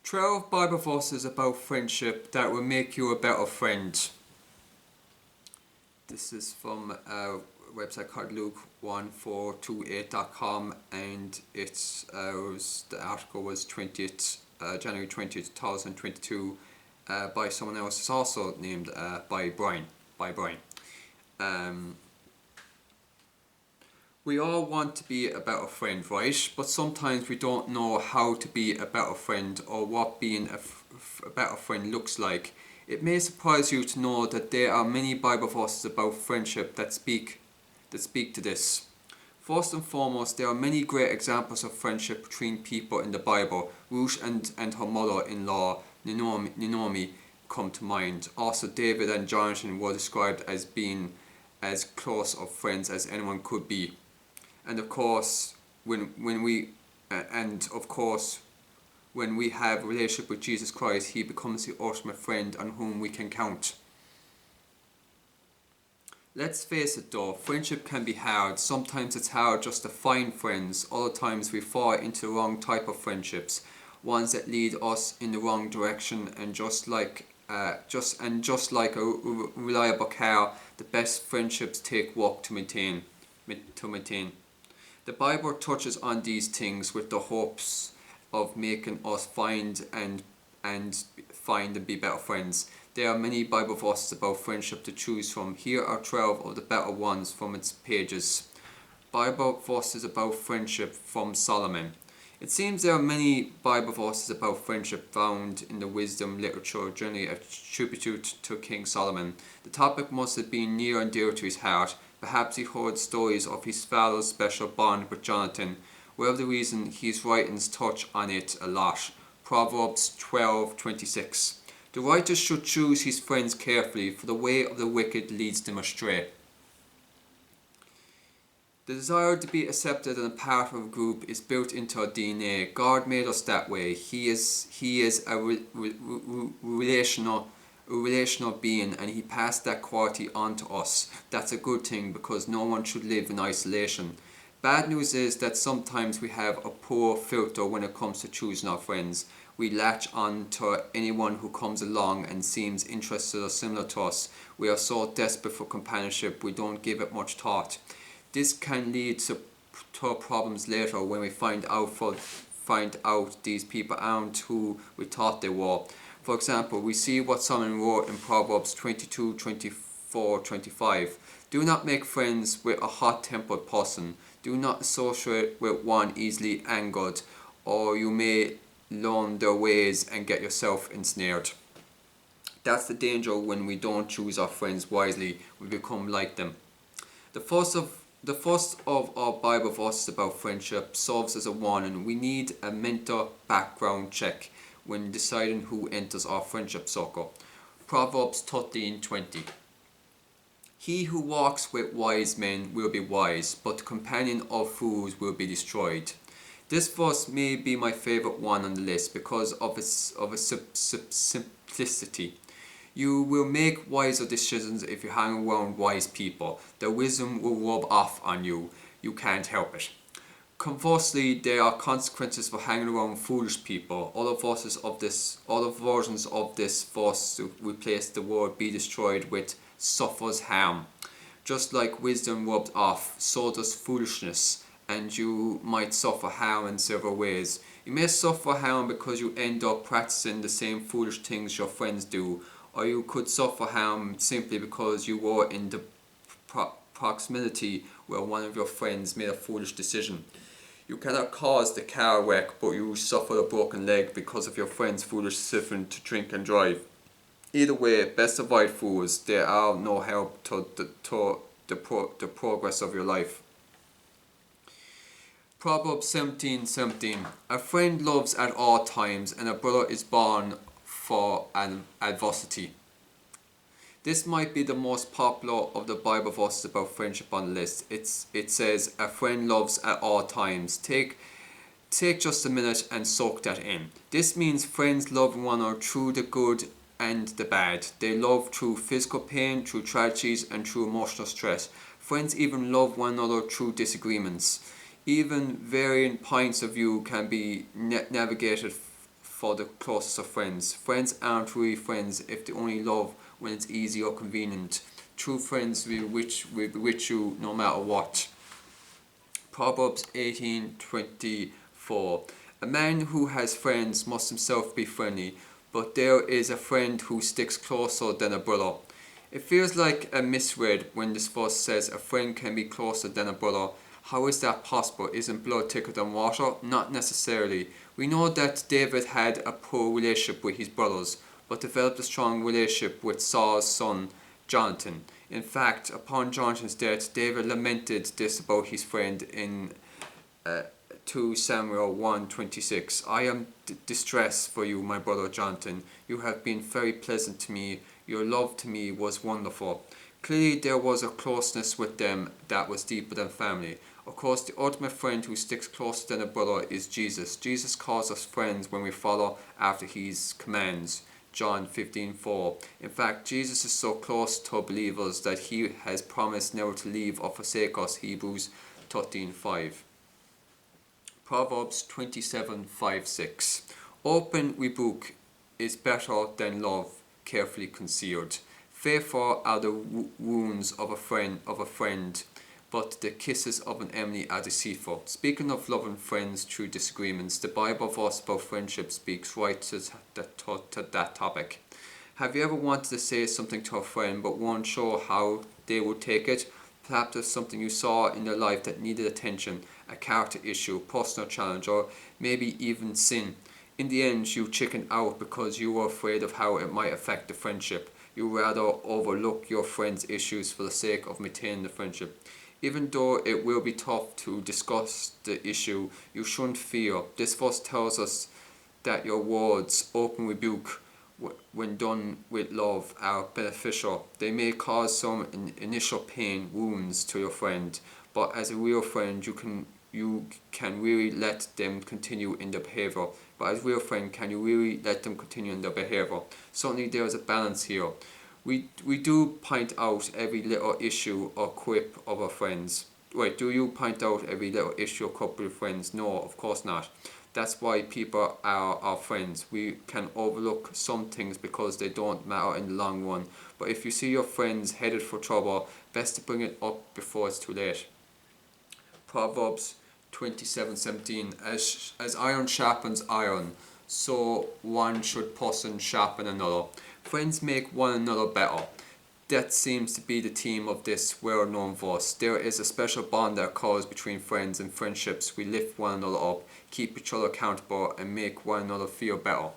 12 Bible verses about friendship that will make you a better friend. This is from a website called Luke1428.com, and the article was January 20th, 2022 by someone else. It's also named by Brian. We all want to be a better friend, right? But sometimes we don't know how to be a better friend or what being a better friend looks like. It may surprise you to know that there are many Bible verses about friendship that speak to this. First and foremost, there are many great examples of friendship between people in the Bible. Ruth and her mother-in-law, Naomi, come to mind. Also, David and Jonathan were described as being as close of friends as anyone could be. And of course, when we have a relationship with Jesus Christ, He becomes the ultimate friend on whom we can count. Let's face it though, friendship can be hard. Sometimes it's hard just to find friends. Other times we fall into the wrong type of friendships, ones that lead us in the wrong direction. And just like a reliable car, the best friendships take work to maintain. The Bible touches on these things with the hopes of making us find and be better friends. There are many Bible verses about friendship to choose from. Here are 12 of the better ones from its pages. Bible verses about friendship from Solomon. It seems there are many Bible verses about friendship found in the wisdom literature generally attributed to King Solomon. The topic must have been near and dear to his heart. Perhaps he heard stories of his father's special bond with Jonathan. Whatever the reason, his writings touch on it a lot. Proverbs 12:26. The righteous should choose his friends carefully, for the way of the wicked leads them astray. The desire to be accepted and a part of a group is built into our DNA. God made us that way. He is a relational being, and He passed that quality on to us. That's a good thing, because no one should live in isolation. Bad news is that sometimes we have a poor filter when it comes to choosing our friends. We latch on to anyone who comes along and seems interested or similar to us. We are so desperate for companionship we don't give it much thought. This can lead to problems later when we find out these people aren't who we thought they were. For example, we see what Solomon wrote in Proverbs 22:24-25. Do not make friends with a hot-tempered person. Do not associate with one easily angered, or you may learn their ways and get yourself ensnared. That's the danger when we don't choose our friends wisely. We become like them. The first of our Bible verses about friendship serves as a warning. We need a mental background check when deciding who enters our friendship circle. Proverbs 13:20. He who walks with wise men will be wise, but the companion of fools will be destroyed. This verse may be my favorite one on the list because of its simplicity. You will make wiser decisions if you hang around wise people. Their wisdom will rub off on you. You can't help it. Conversely, there are consequences for hanging around foolish people. Other versions of this verse replace the word "be destroyed" with "suffers harm." Just like wisdom rubbed off, so does foolishness, and you might suffer harm in several ways. You may suffer harm because you end up practicing the same foolish things your friends do, or you could suffer harm simply because you were in the proximity where one of your friends made a foolish decision. You cannot cause the car wreck, but you suffer a broken leg because of your friend's foolish decision to drink and drive. Either way, best avoid fools. They are no help to the progress of your life. Proverbs 17:17. A friend loves at all times, and a brother is born for an adversity. This might be the most popular of the Bible verses about friendship on the list. It says, a friend loves at all times. Take just a minute and soak that in. This means friends love one another through the good and the bad. They love through physical pain, through tragedies, and through emotional stress. Friends even love one another through disagreements. Even varying points of view can be navigated for the closest of friends. Friends aren't really friends if they only love when it's easy or convenient. True friends will be with you no matter what. Proverbs 18:24. A man who has friends must himself be friendly, but there is a friend who sticks closer than a brother. It feels like a misread when this verse says a friend can be closer than a brother. How is that possible? Isn't blood thicker than water? Not necessarily. We know that David had a poor relationship with his brothers, but developed a strong relationship with Saul's son, Jonathan. In fact, upon Jonathan's death, David lamented this about his friend in 2 Samuel 1:26. I am distressed for you, my brother Jonathan. You have been very pleasant to me. Your love to me was wonderful. Clearly, there was a closeness with them that was deeper than family. Of course, the ultimate friend who sticks closer than a brother is Jesus. Jesus calls us friends when we follow after his commands. John 15:4. In fact, Jesus is so close to believers that he has promised never to leave or forsake us. Hebrews 13:5. Proverbs 27:5-6. Open rebuke is better than love carefully concealed. Fearful are the wounds of a friend, but the kisses of an enemy are deceitful. Speaking of loving friends through disagreements, the Bible verse about friendship speaks right to that topic. Have you ever wanted to say something to a friend but weren't sure how they would take it? Perhaps there's something you saw in their life that needed attention, a character issue, personal challenge, or maybe even sin. In the end, you chickened out because you were afraid of how it might affect the friendship. You rather overlook your friend's issues for the sake of maintaining the friendship. Even though it will be tough to discuss the issue, you shouldn't fear. This verse tells us that your words, open rebuke, when done with love, are beneficial. They may cause some initial pain, wounds to your friend, but as a real friend, you can really let them continue in their behavior. But as a real friend, can you really let them continue in their behavior? Certainly, there is a balance here. We do point out every little issue or quip of our friends. Wait, do you point out every little issue or quip of your friends? No, of course not. That's why people are our friends. We can overlook some things because they don't matter in the long run. But if you see your friends headed for trouble, best to bring it up before it's too late. Proverbs 27:17. As iron sharpens iron, so one should person sharpen another. Friends make one another better. That seems to be the theme of this well-known verse. There is a special bond that occurs between friends and friendships. We lift one another up, keep each other accountable, and make one another feel better.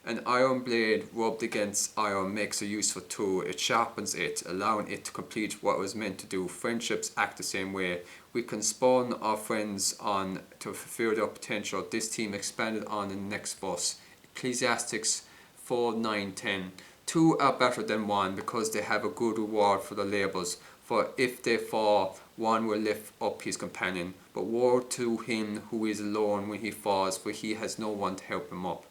An iron blade rubbed against iron makes a useful tool. It sharpens it, allowing it to complete what it was meant to do. Friendships act the same way. We can spawn our friends on to fulfill their potential. This theme expanded on in the next verse. Ecclesiastes 4:9-10. Two are better than one because they have a good reward for their labours. For if they fall, one will lift up his companion. But woe to him who is alone when he falls, for he has no one to help him up.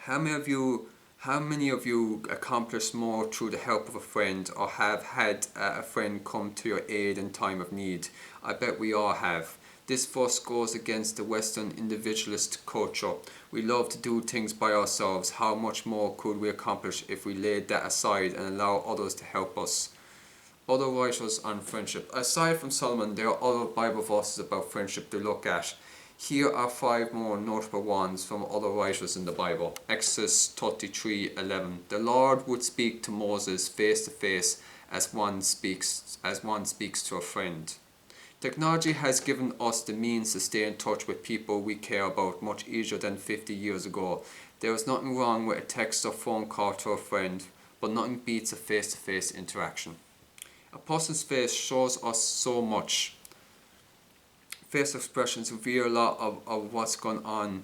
How many of you accomplished more through the help of a friend, or have had a friend come to your aid in time of need? I bet we all have. This verse goes against the Western individualist culture. We love to do things by ourselves. How much more could we accomplish if we laid that aside and allow others to help us? Other writers on friendship. Aside from Solomon, there are other Bible verses about friendship to look at. Here are 5 more notable ones from other writers in the Bible. Exodus 33:11. The Lord would speak to Moses face to face as one speaks to a friend. Technology has given us the means to stay in touch with people we care about much easier than 50 years ago. There is nothing wrong with a text or phone call to a friend, but nothing beats a face-to-face interaction. A person's face shows us so much. Face expressions reveal a lot of what's going on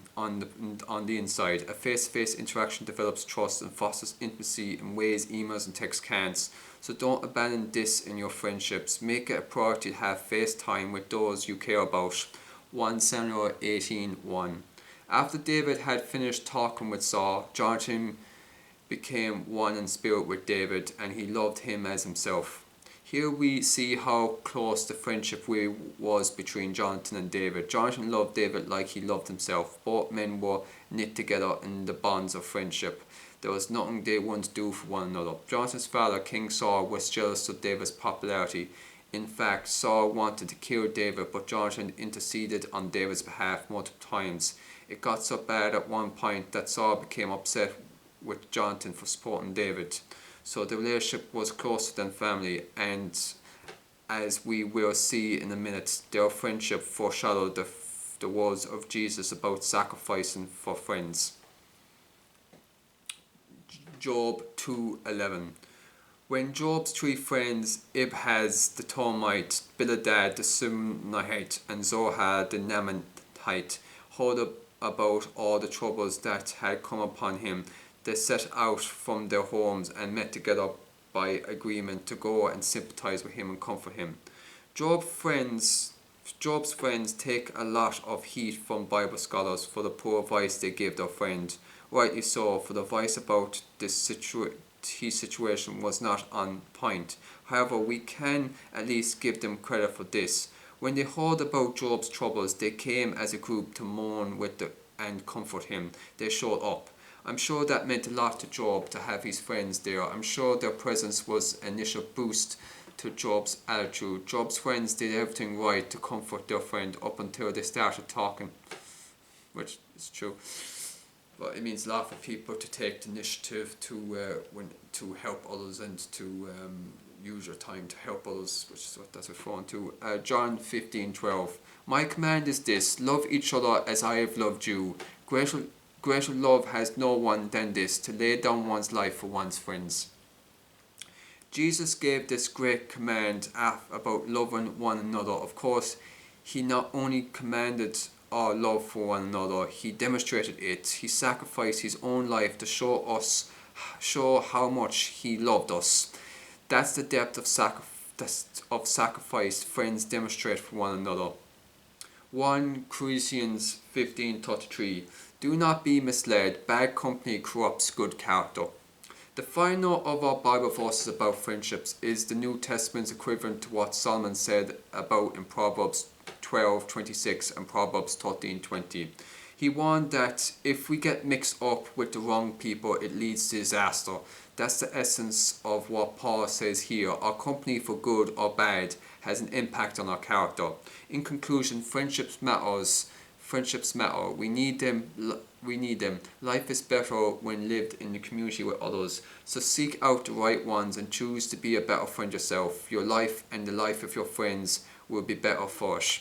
the inside. A face-to-face interaction develops trust and fosters intimacy in ways emails and texts can't. So don't abandon this in your friendships. Make it a priority to have face time with those you care about. 1 Samuel 18:1. After David had finished talking with Saul, Jonathan became one in spirit with David, and he loved him as himself. Here we see how close the friendship was between Jonathan and David. Jonathan loved David like he loved himself. Both men were knit together in the bonds of friendship. There was nothing they wouldn't do for one another. Jonathan's father, King Saul, was jealous of David's popularity. In fact, Saul wanted to kill David, but Jonathan interceded on David's behalf multiple times. It got so bad at one point that Saul became upset with Jonathan for supporting David. So the relationship was closer than family, and as we will see in a minute, their friendship foreshadowed the words of Jesus about sacrificing for friends. Job 2:11. When Job's three friends, Ibhaz the Tormite, Bildad the Sunnite, and Zohar the Naamathite, heard about all the troubles that had come upon him, they set out from their homes and met together by agreement to go and sympathize with him and comfort him. Job's friends take a lot of heat from Bible scholars for the poor advice they give their friend. Rightly so, for the advice about his situation was not on point. However, we can at least give them credit for this. When they heard about Job's troubles, they came as a group to mourn with and comfort him. They showed up. I'm sure that meant a lot to Job to have his friends there. I'm sure their presence was an initial boost to Job's attitude. Job's friends did everything right to comfort their friend up until they started talking, which is true. But it means a lot for people to take the initiative to help others and to use your time to help others, which is what that's referring to. John 15:12. My command is this: love each other as I have loved you. Greater love has no one than this, to lay down one's life for one's friends. Jesus gave this great command about loving one another. Of course, he not only commanded our love for one another, he demonstrated it. He sacrificed his own life to show how much he loved us. That's the depth of sacrifice friends demonstrate for one another. 1 Corinthians 15:33. Do not be misled. Bad company corrupts good character. The final of our Bible verses about friendships is the New Testament's equivalent to what Solomon said about in Proverbs 12:26 and Proverbs 13:20. He warned that if we get mixed up with the wrong people, it leads to disaster. That's the essence of what Paul says here. Our company, for good or bad, has an impact on our character. In conclusion, friendships matter. We need them. Life is better when lived in the community with others. So seek out the right ones and choose to be a better friend yourself. Your life and the life of your friends will be better for it.